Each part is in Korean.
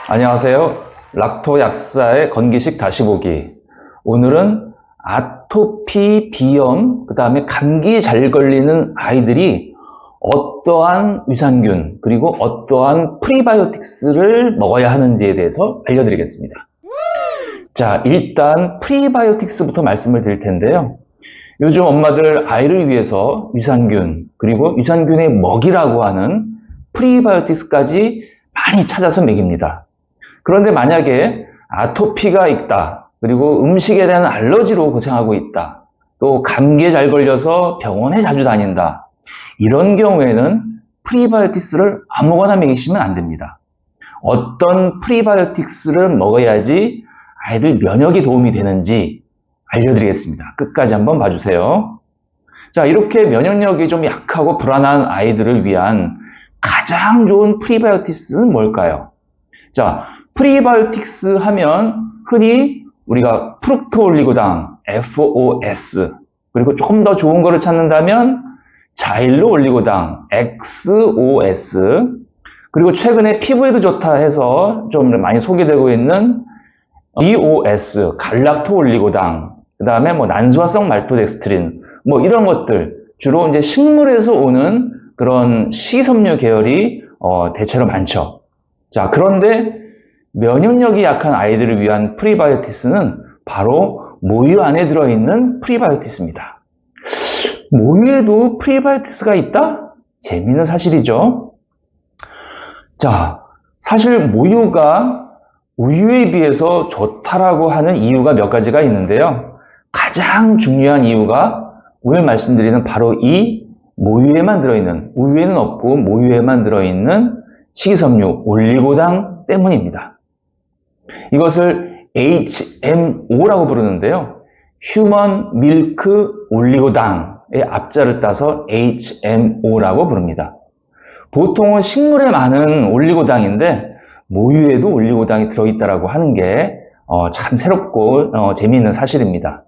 안녕하세요. 락토 약사의 건기식 다시 보기. 오늘은 아토피, 비염, 그 다음에 감기 잘 걸리는 아이들이 어떠한 유산균, 그리고 어떠한 프리바이오틱스를 먹어야 하는지에 대해서 알려드리겠습니다. 자, 일단 프리바이오틱스부터 말씀을 드릴 텐데요. 요즘 엄마들 아이를 위해서 유산균, 그리고 유산균의 먹이라고 하는 프리바이오틱스까지 많이 찾아서 먹입니다. 그런데 만약에 아토피가 있다, 그리고 음식에 대한 알러지로 고생하고 있다, 또 감기에 잘 걸려서 병원에 자주 다닌다, 이런 경우에는 프리바이오틱스를 아무거나 먹이시면 안 됩니다. 어떤 프리바이오틱스를 먹어야지 아이들 면역에 도움이 되는지 알려드리겠습니다. 끝까지 한번 봐주세요. 자, 이렇게 면역력이 좀 약하고 불안한 아이들을 위한 가장 좋은 프리바이오틱스는 뭘까요? 자, 프리바이오틱스 하면 흔히 우리가 프룩토올리고당, FOS, 그리고 조금 더 좋은 거를 찾는다면 자일로올리고당, XOS, 그리고 최근에 피부에도 좋다 해서 좀 많이 소개되고 있는 DOS, 갈락토올리고당, 그 다음에 난소화성 말토덱스트린, 이런 것들, 주로 이제 식물에서 오는 그런 식이섬유 계열이 대체로 많죠. 자, 그런데 면역력이 약한 아이들을 위한 프리바이오틱스는 바로 모유 안에 들어있는 프리바이오틱스입니다. 모유에도 프리바이오틱스가 있다? 재미있는 사실이죠. 자, 사실 모유가 우유에 비해서 좋다라고 하는 이유가 몇 가지가 있는데요. 가장 중요한 이유가 오늘 말씀드리는 바로 이 모유에만 들어있는, 우유에는 없고 모유에만 들어있는 식이섬유 올리고당 때문입니다. 이것을 HMO라고 부르는데요. Human Milk Oligo당의 앞자를 따서 HMO라고 부릅니다. 보통은 식물에 많은 올리고당인데 모유에도 올리고당이 들어있다라고 하는 게 참 새롭고 재미있는 사실입니다.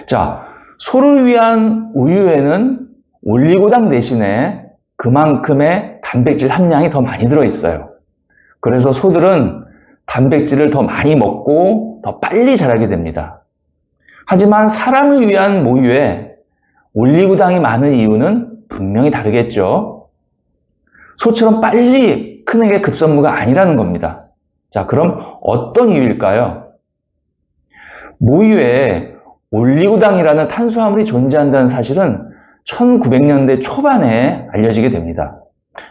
자, 소를 위한 우유에는 올리고당 대신에 그만큼의 단백질 함량이 더 많이 들어있어요. 그래서 소들은 단백질을 더 많이 먹고 더 빨리 자라게 됩니다. 하지만 사람을 위한 모유에 올리고당이 많은 이유는 분명히 다르겠죠. 소처럼 빨리 크는 게 급선무가 아니라는 겁니다. 자, 그럼 어떤 이유일까요? 모유에 올리고당이라는 탄수화물이 존재한다는 사실은 1900년대 초반에 알려지게 됩니다.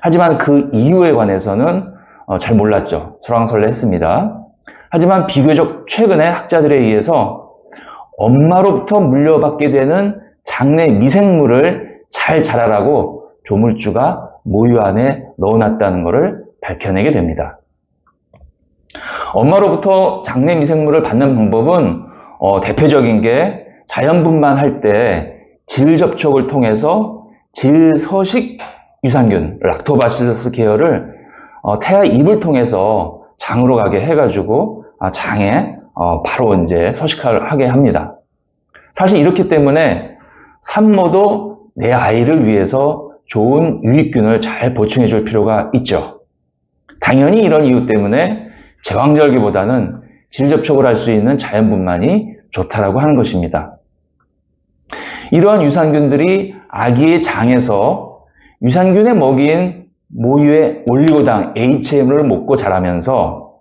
하지만 그 이유에 관해서는 잘 몰랐죠. 설왕설래했습니다. 하지만 비교적 최근에 학자들에 의해서 엄마로부터 물려받게 되는 장내 미생물을 잘 자라라고 조물주가 모유 안에 넣어놨다는 것을 밝혀내게 됩니다. 엄마로부터 장내 미생물을 받는 방법은 대표적인 게 자연분만할 때 질 접촉을 통해서 질서식 유산균, 락토바실러스 계열을 태아 입을 통해서 장으로 가게 해가지고 장에 바로 이제 서식하게 합니다. 사실 이렇기 때문에 산모도 내 아이를 위해서 좋은 유익균을 잘 보충해 줄 필요가 있죠. 당연히 이런 이유 때문에 제왕절개보다는 질 접촉을 할 수 있는 자연분만이 좋다라고 하는 것입니다. 이러한 유산균들이 아기의 장에서 유산균의 먹이인 모유의 올리고당 HM을 먹고 자라면서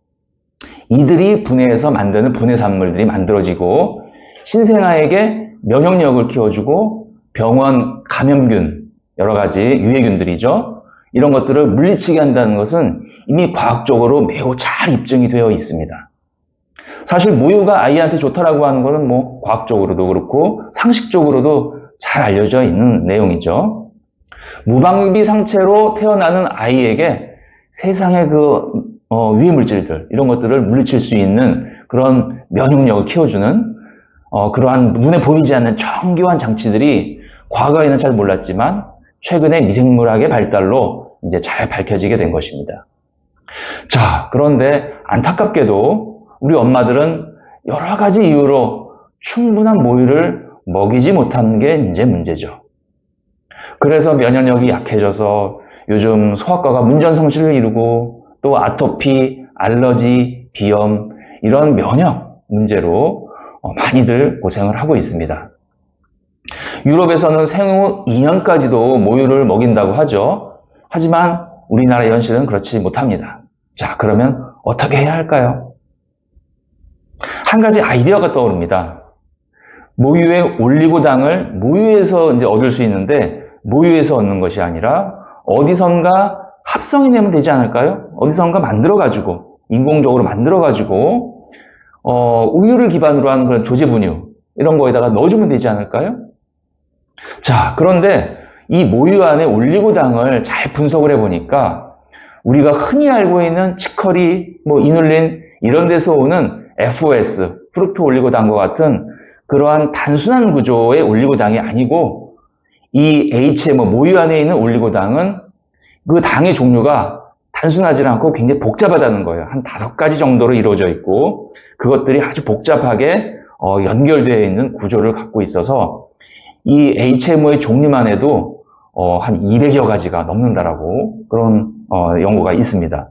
이들이 분해해서 만드는 분해산물들이 만들어지고 신생아에게 면역력을 키워주고 병원 감염균, 여러 가지 유해균들이죠. 이런 것들을 물리치게 한다는 것은 이미 과학적으로 매우 잘 입증이 되어 있습니다. 사실 모유가 아이한테 좋다라고 하는 것은 과학적으로도 그렇고 상식적으로도 잘 알려져 있는 내용이죠. 무방비 상체로 태어나는 아이에게 세상의 유해 물질들, 이런 것들을 물리칠 수 있는 그런 면역력을 키워주는 그러한 눈에 보이지 않는 정교한 장치들이 과거에는 잘 몰랐지만 최근에 미생물학의 발달로 이제 잘 밝혀지게 된 것입니다. 자, 그런데 안타깝게도 우리 엄마들은 여러 가지 이유로 충분한 모유를 먹이지 못하는 게 이제 문제죠. 그래서 면역력이 약해져서 요즘 소아과가 문전성시를 이루고 또 아토피, 알러지, 비염, 이런 면역 문제로 많이들 고생을 하고 있습니다. 유럽에서는 생후 2년까지도 모유를 먹인다고 하죠. 하지만 우리나라의 현실은 그렇지 못합니다. 자, 그러면 어떻게 해야 할까요? 한 가지 아이디어가 떠오릅니다. 모유의 올리고당을 모유에서 이제 얻을 수 있는데 모유에서 얻는 것이 아니라 어디선가 합성이 되면 되지 않을까요? 어디선가 만들어가지고 인공적으로 만들어가지고 우유를 기반으로 한 그런 조제분유 이런 거에다가 넣어주면 되지 않을까요? 자, 그런데 이 모유 안에 올리고당을 잘 분석을 해보니까 우리가 흔히 알고 있는 치커리, 이눌린 이런 데서 오는 FOS, 프루트 올리고당과 같은 그러한 단순한 구조의 올리고당이 아니고 이 HMO, 모유 안에 있는 올리고당은 그 당의 종류가 단순하지 않고 굉장히 복잡하다는 거예요. 한 5가지 정도로 이루어져 있고 그것들이 아주 복잡하게 연결되어 있는 구조를 갖고 있어서 이 HMO의 종류만 해도 한 200여 가지가 넘는다라고 그런 연구가 있습니다.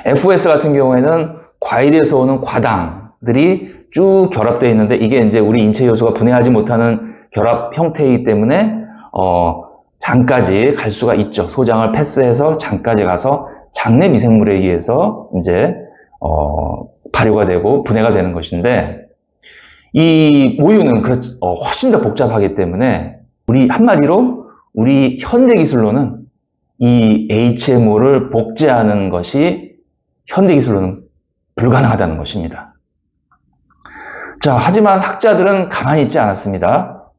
FOS 같은 경우에는 과일에서 오는 과당들이 쭉 결합되어 있는데 이게 이제 우리 인체 효소가 분해하지 못하는 결합 형태이기 때문에 장까지 갈 수가 있죠. 소장을 패스해서 장까지 가서 장내 미생물에 의해서 이제 발효가 되고 분해가 되는 것인데 이 모유는 훨씬 더 복잡하기 때문에 한마디로 우리 현대 기술로는 이 HMO를 복제하는 것이 현대 기술로는 불가능하다는 것입니다. 자, 하지만 학자들은 가만히 있지 않았습니다.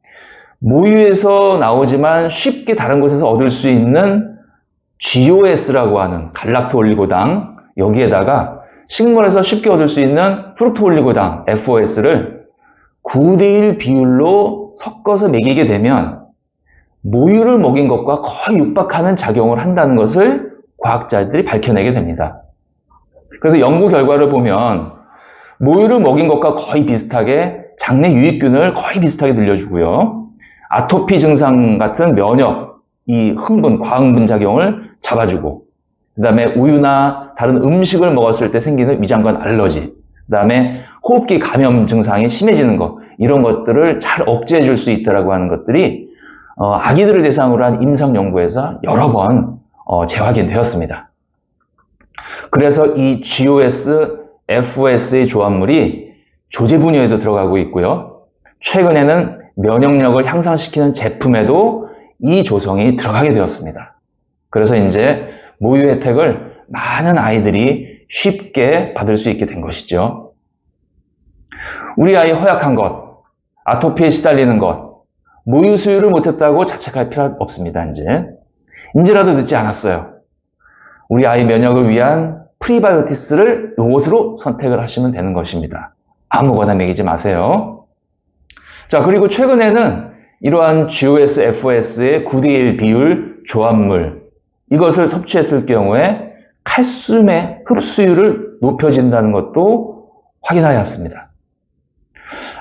모유에서 나오지만 쉽게 다른 곳에서 얻을 수 있는 GOS라고 하는 갈락토 올리고당, 여기에다가 식물에서 쉽게 얻을 수 있는 프루트 올리고당, FOS를 9대1 비율로 섞어서 먹이게 되면 모유를 먹인 것과 거의 육박하는 작용을 한다는 것을 과학자들이 밝혀내게 됩니다. 그래서 연구 결과를 보면 모유를 먹인 것과 거의 비슷하게 장내 유익균을 거의 비슷하게 늘려주고요. 아토피 증상 같은 면역, 이 흥분, 과흥분 작용을 잡아주고 그 다음에 우유나 다른 음식을 먹었을 때 생기는 위장관 알러지, 그 다음에 호흡기 감염 증상이 심해지는 것, 이런 것들을 잘 억제해 줄 수 있다고 하는 것들이 아기들을 대상으로 한 임상 연구에서 여러 번 재확인되었습니다. 그래서 이 GOS, FOS의 조합물이 조제분유에도 들어가고 있고요. 최근에는 면역력을 향상시키는 제품에도 이 조성이 들어가게 되었습니다. 그래서 이제 모유 혜택을 많은 아이들이 쉽게 받을 수 있게 된 것이죠. 우리 아이 허약한 것, 아토피에 시달리는 것, 모유 수유를 못했다고 자책할 필요 없습니다. 이제라도 늦지 않았어요. 우리 아이 면역을 위한 프리바이오티스를 이것으로 선택을 하시면 되는 것입니다. 아무거나 먹이지 마세요. 자, 그리고 최근에는 이러한 GOS, FOS의 9대1 비율 조합물, 이것을 섭취했을 경우에 칼슘의 흡수율을 높여진다는 것도 확인하였습니다.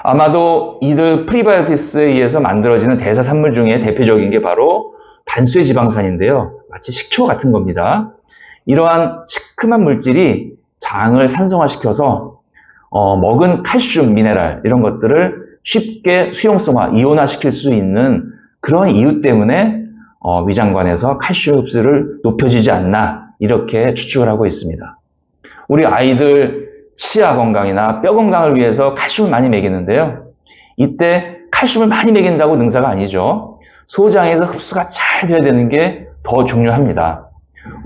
아마도 이들 프리바이오티스에 의해서 만들어지는 대사산물 중에 대표적인 게 바로 단수의 지방산인데요. 마치 식초 같은 겁니다. 이러한 시큼한 물질이 장을 산성화시켜서 먹은 칼슘, 미네랄 이런 것들을 쉽게 수용성화, 이온화시킬 수 있는 그런 이유 때문에 위장관에서 칼슘 흡수를 높여주지 않나 이렇게 추측을 하고 있습니다. 우리 아이들 치아 건강이나 뼈 건강을 위해서 칼슘을 많이 먹이는데요. 이때 칼슘을 많이 먹인다고 능사가 아니죠. 소장에서 흡수가 잘 돼야 되는 게 더 중요합니다.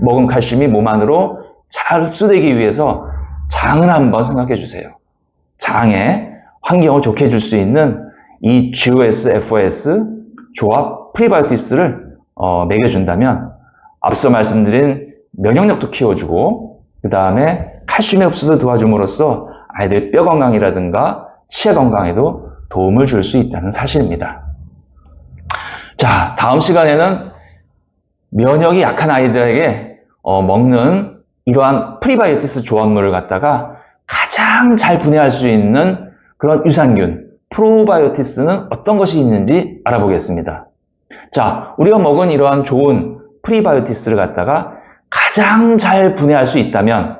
먹은 칼슘이 몸 안으로 잘 흡수되기 위해서 장을 한번 생각해 주세요. 장에 환경을 좋게 해줄 수 있는 이 GOS, FOS 조합 프리바이오티스를 먹여준다면 앞서 말씀드린 면역력도 키워주고 그 다음에 칼슘의 흡수도 도와줌으로써 아이들 뼈 건강이라든가 치아 건강에도 도움을 줄 수 있다는 사실입니다. 자, 다음 시간에는 면역이 약한 아이들에게 먹는 이러한 프리바이오티스 조합물을 갖다가 가장 잘 분해할 수 있는 그런 유산균, 프로바이오티스는 어떤 것이 있는지 알아보겠습니다. 자, 우리가 먹은 이러한 좋은 프리바이오티스를 갖다가 가장 잘 분해할 수 있다면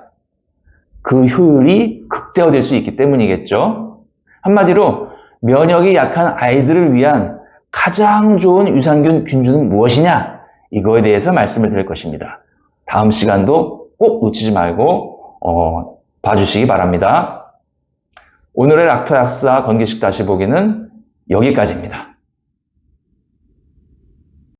그 효율이 극대화될 수 있기 때문이겠죠. 한마디로 면역이 약한 아이들을 위한 가장 좋은 유산균 균주는 무엇이냐? 이거에 대해서 말씀을 드릴 것입니다. 다음 시간도 꼭 놓치지 말고 봐주시기 바랍니다. 오늘의 락토약사 건기식 다시 보기는 여기까지입니다.